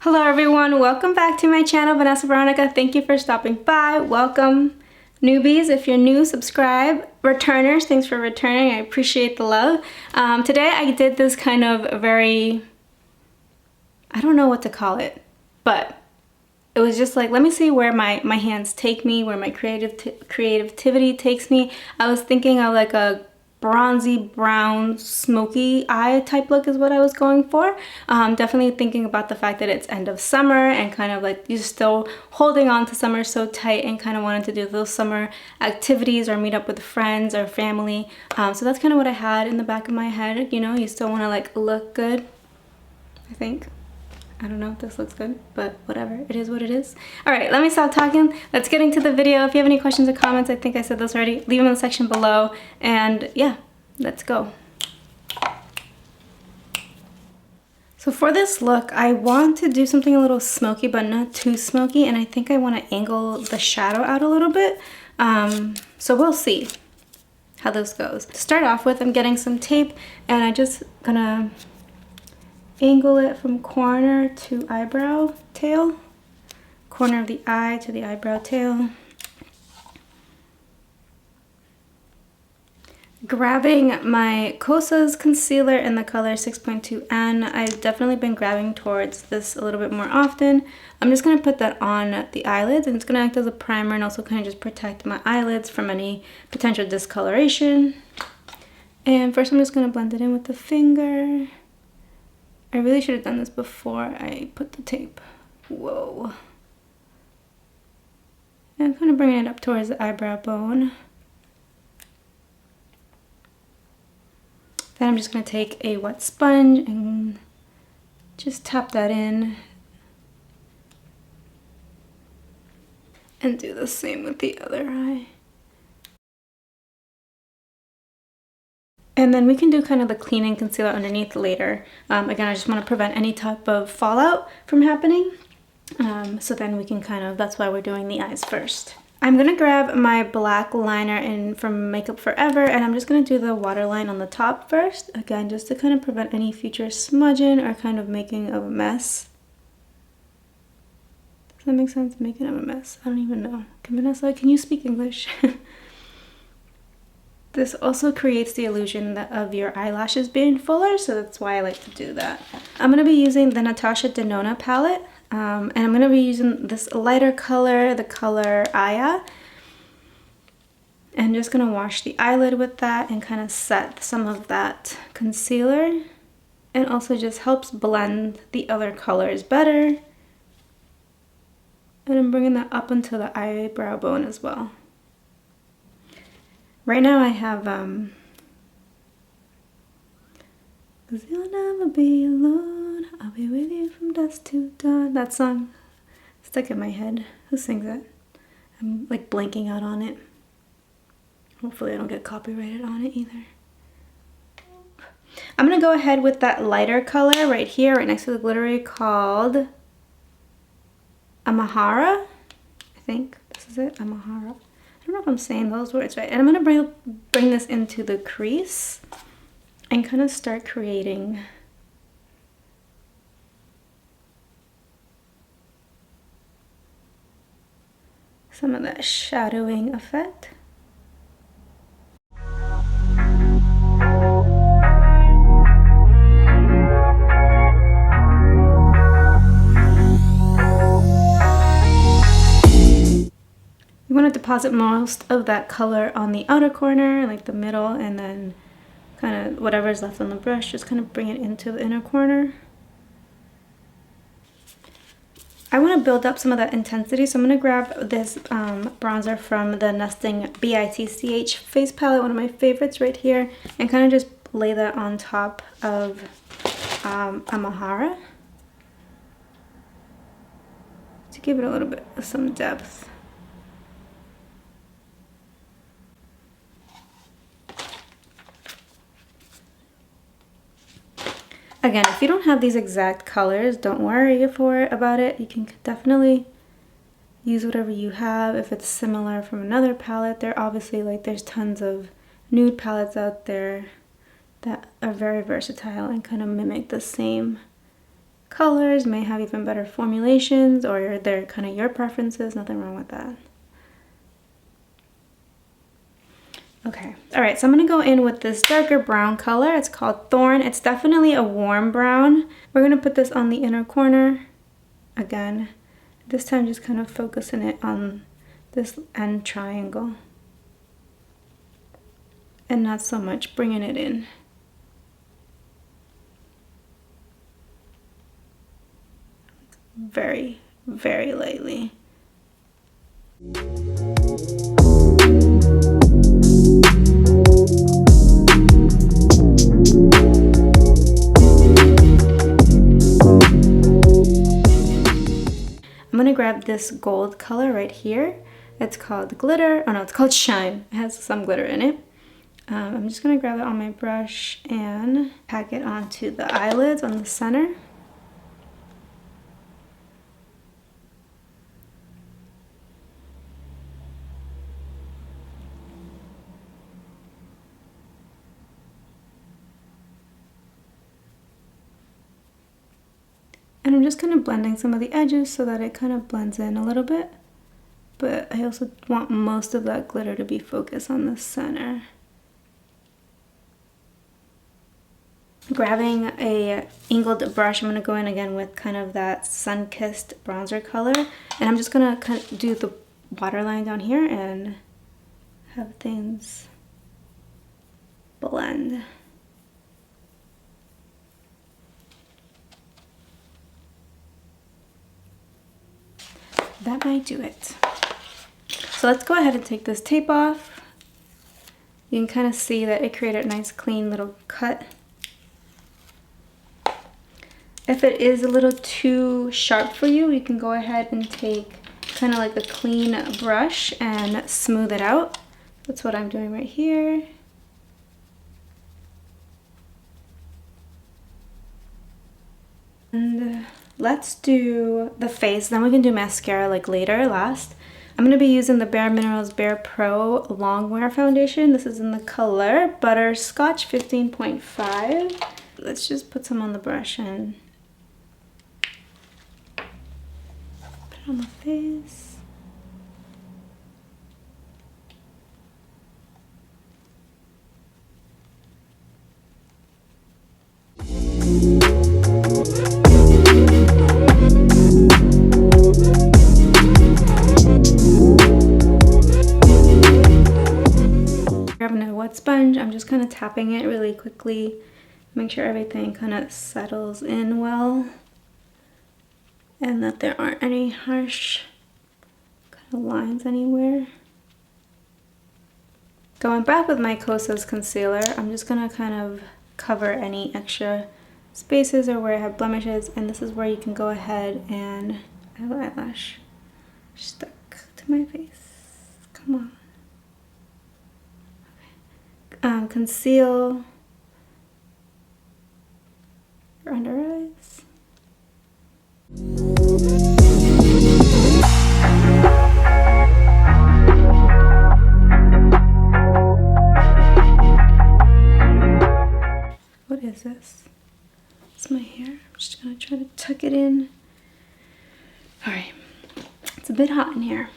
Hello everyone, welcome back to my channel, Vanessa Veronica. Thank you for stopping by. Welcome newbies. If you're new, subscribe. Returners, thanks for returning. I appreciate the love. Today I did this kind of very, I don't know what to call it, but it was just like, let me see where my hands take me, where my creativity takes me. I was thinking of like a bronzy brown smoky eye type look is what I was going for. Definitely thinking about the fact that it's end of summer and kind of like you're still holding on to summer so tight and kind of wanted to do those summer activities or meet up with friends or family. So that's kind of what I had in the back of my head. You know, you still want to like look good, I think. I don't know if this looks good, but whatever. It is what it is. All right, let me stop talking. Let's get into the video. If you have any questions or comments, I think I said this already, leave them in the section below. And yeah, let's go. So for this look, I want to do something a little smoky, but not too smoky. And I think I want to angle the shadow out a little bit. So we'll see how this goes. To start off with, I'm getting some tape and I'm just gonna angle it from corner to eyebrow tail, corner of the eye to the eyebrow tail. Grabbing my Kosas concealer in the color 6.2N. I've definitely been grabbing towards this a little bit more often. I'm just going to put that on the eyelids and it's going to act as a primer and also kind of just protect my eyelids from any potential discoloration. And first I'm just going to blend it in with the finger. I really should have done this before I put the tape. Whoa. And I'm kind of bringing it up towards the eyebrow bone. Then I'm just going to take a wet sponge and just tap that in. And do the same with the other eye. And then we can do kind of the cleaning concealer underneath later. Again, I just want to prevent any type of fallout from happening. So then we can kind of, that's why we're doing the eyes first. I'm going to grab my black liner from Makeup Forever and I'm just going to do the waterline on the top first. Again, just to kind of prevent any future smudging or kind of making of a mess. Does that make sense? Making of a mess. I don't even know. Vanessa, can you speak English? This also creates the illusion of your eyelashes being fuller, so that's why I like to do that. I'm going to be using the Natasha Denona palette, and I'm going to be using this lighter color, the color Aya. And just going to wash the eyelid with that and kind of set some of that concealer. And also just helps blend the other colors better. And I'm bringing that up into the eyebrow bone as well. Right now I have, 'Cause you'll never be alone, I'll be with you from dusk to dawn. That song stuck in my head. Who sings it? I'm like blanking out on it. Hopefully I don't get copyrighted on it either. I'm gonna go ahead with that lighter color right here, right next to the glittery, called Amahara. I think this is it, Amahara. I don't know if I'm saying those words right. And I'm going to bring this into the crease and kind of start creating some of that shadowing effect. You want to deposit most of that color on the outer corner, like the middle, and then kind of whatever's left on the brush, just kind of bring it into the inner corner. I want to build up some of that intensity, so I'm going to grab this bronzer from the Nesting BITCH face palette, one of my favorites right here, and kind of just lay that on top of Amahara to give it a little bit of some depth. Again, if you don't have these exact colors, don't worry about it. You can definitely use whatever you have. If it's similar from another palette, there obviously, like, there's tons of nude palettes out there that are very versatile and kind of mimic the same colors, may have even better formulations, or they're kind of your preferences. Nothing wrong with that. Okay, all right, so I'm gonna go in with this darker brown color. It's called Thorn. It's definitely a warm brown. We're gonna put this on the inner corner. Again, this time just kind of focusing it on this end triangle. And not so much bringing it in. Very, very lightly. I'm gonna grab this gold color right here. It's called Glitter. Oh no, it's called Shine. It has some glitter in it. I'm just gonna grab it on my brush and pack it onto the eyelids on the center. And I'm just kind of blending some of the edges so that it kind of blends in a little bit. But I also want most of that glitter to be focused on the center. Grabbing a angled brush, I'm going to go in again with kind of that sun-kissed bronzer color. And I'm just going to kind of do the waterline down here and have things blend. That might do it. So let's go ahead and take this tape off. You can kind of see that it created a nice clean little cut. If it is a little too sharp for you, you can go ahead and take kind of like a clean brush and smooth it out. That's what I'm doing right here. And let's do the face, then we can do mascara like later, last. I'm going to be using the bareMinerals BAREPRO Longwear Foundation. This is in the color Butterscotch 15.5. Let's just put some on the brush and put it on the face. Grabbing a wet sponge, I'm just kind of tapping it really quickly, make sure everything kind of settles in well and that there aren't any harsh kind of lines anywhere. Going back with my Kosas concealer, I'm just going to kind of cover any extra spaces or where I have blemishes, and this is where you can go ahead and I have an eyelash stuck to my face. Come on. Conceal your under eyes. What is this? It's my hair. I'm just gonna try to tuck it in. Alright, it's a bit hot in here.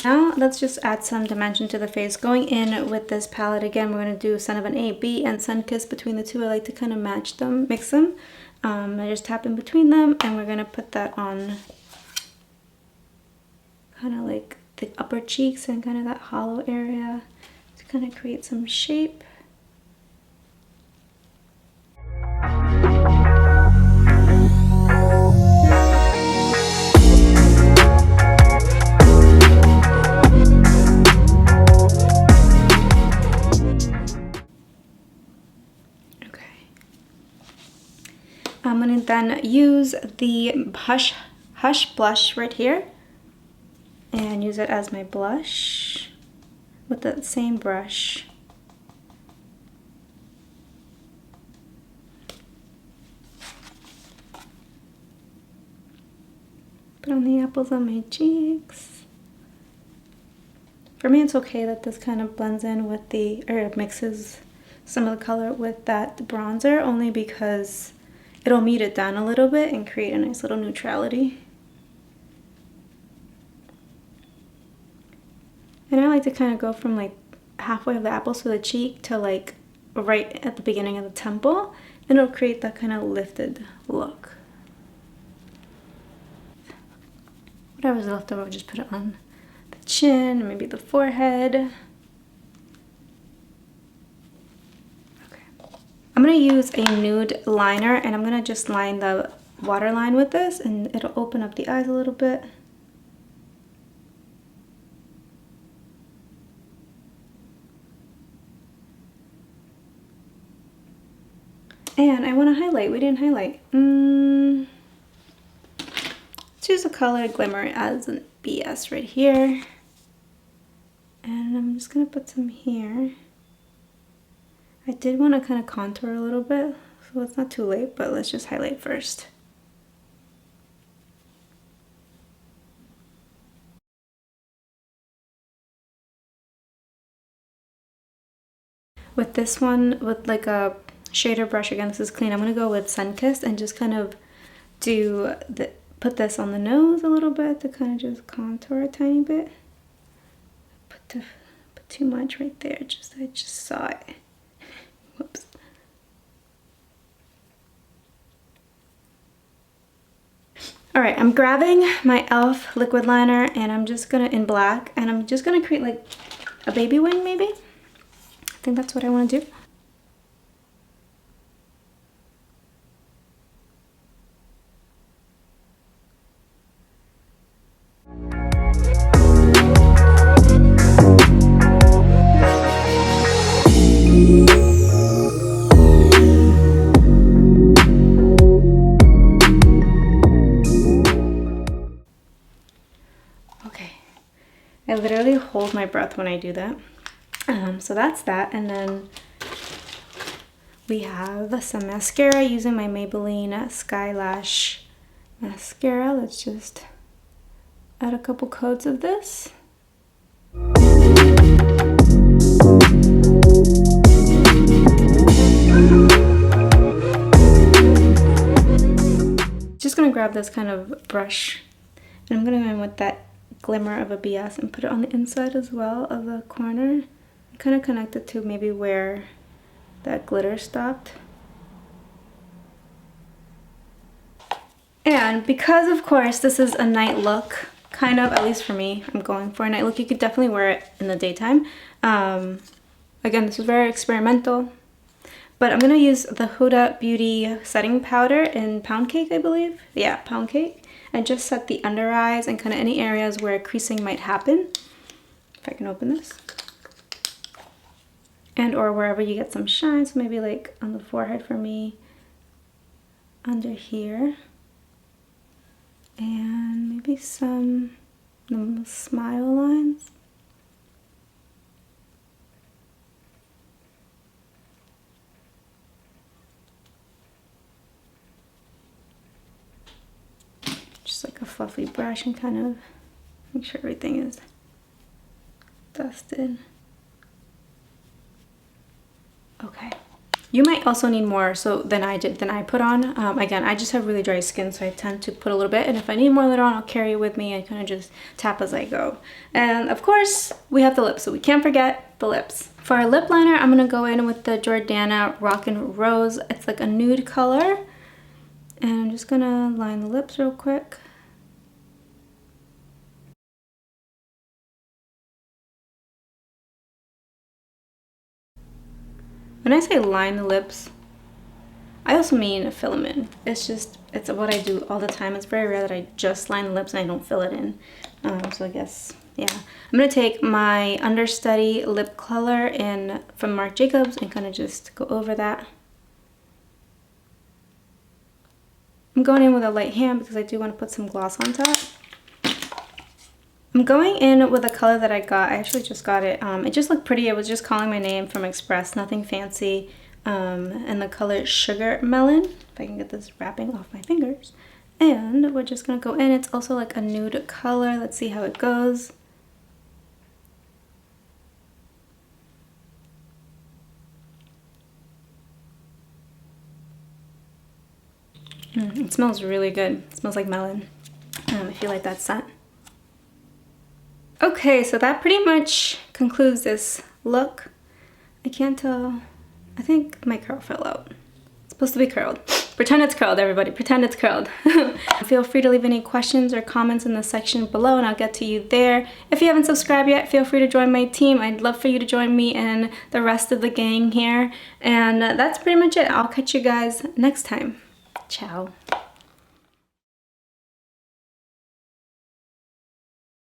Now let's just add some dimension to the face. Going in with this palette again, we're going to do Son of an A, B, and Sun-Kissed between the two. I like to kind of match them, mix them. I just tap in between them, and we're going to put that on kind of like the upper cheeks and kind of that hollow area to kind of create some shape. I'm going to then use the Hush blush right here and use it as my blush with that same brush. Put on the apples on my cheeks. For me, it's okay that this kind of blends in with the, or mixes some of the color with that bronzer, only because it'll mute it down a little bit and create a nice little neutrality. And I like to kind of go from like halfway of the apples to the cheek to like right at the beginning of the temple, and it'll create that kind of lifted look. Whatever's left over, I'll just put it on the chin and maybe the forehead. Okay. I'm gonna use a nude liner, and I'm gonna just line the waterline with this, and it'll open up the eyes a little bit. And I want to highlight. We didn't highlight. Let's use the color Glimmer as an BS right here. And I'm just going to put some here. I did want to kind of contour a little bit, so it's not too late, but let's just highlight first. With this one, with like a shader brush, again, this is clean, I'm going to go with Sunkissed and just kind of put this on the nose a little bit to kind of just contour a tiny bit. Put too much right there, I just saw it. Whoops. Alright, I'm grabbing my E.L.F. liquid liner, and I'm just gonna, in black, and I'm just gonna create like a baby wing maybe. I think that's what I want to do. I literally hold my breath when I do that. So that's that. And then we have some mascara using my Maybelline Skylash mascara. Let's just add a couple coats of this. Just gonna grab this kind of brush, and I'm gonna go in with that Glimmer of a BS and put it on the inside as well of the corner. Kind of connect it to maybe where that glitter stopped. And because of course this is a night look, kind of, at least for me, I'm going for a night look. You could definitely wear it in the daytime. Again, this is very experimental, but I'm gonna use the Huda Beauty setting powder in Pound Cake, I believe. Yeah, Pound Cake. And just set the under eyes and kind of any areas where creasing might happen. If I can open this. And or wherever you get some shine, so maybe like on the forehead for me, under here. And maybe some smile lines. Just like a fluffy brush and kind of make sure everything is dusted. Okay. You might also need more than I put on. Again, I just have really dry skin, so I tend to put a little bit, and if I need more later on, I'll carry it with me and kind of just tap as I go. And of course, we have the lips, so we can't forget the lips. For our lip liner, I'm gonna go in with the Jordana Rockin' Rose. It's like a nude color. And I'm just gonna line the lips real quick. When I say line the lips, I also mean fill them in. It's what I do all the time. It's very rare that I just line the lips and I don't fill it in. So I guess, yeah. I'm gonna take my Understudy lip color from Marc Jacobs and kind of just go over that. I'm going in with a light hand because I do want to put some gloss on top. I'm going in with a color that I got. I actually just got it. It just looked pretty. It was just calling my name from Express, nothing fancy. And the color is Sugar Melon. If I can get this wrapping off my fingers. And we're just gonna go in. It's also like a nude color. Let's see how it goes. It smells really good. It smells like melon, if you like that scent. Okay, so that pretty much concludes this look. I can't tell. I think my curl fell out. It's supposed to be curled. Pretend it's curled, everybody. Pretend it's curled. Feel free to leave any questions or comments in the section below and I'll get to you there. If you haven't subscribed yet, feel free to join my team. I'd love for you to join me and the rest of the gang here. And that's pretty much it. I'll catch you guys next time. Ciao.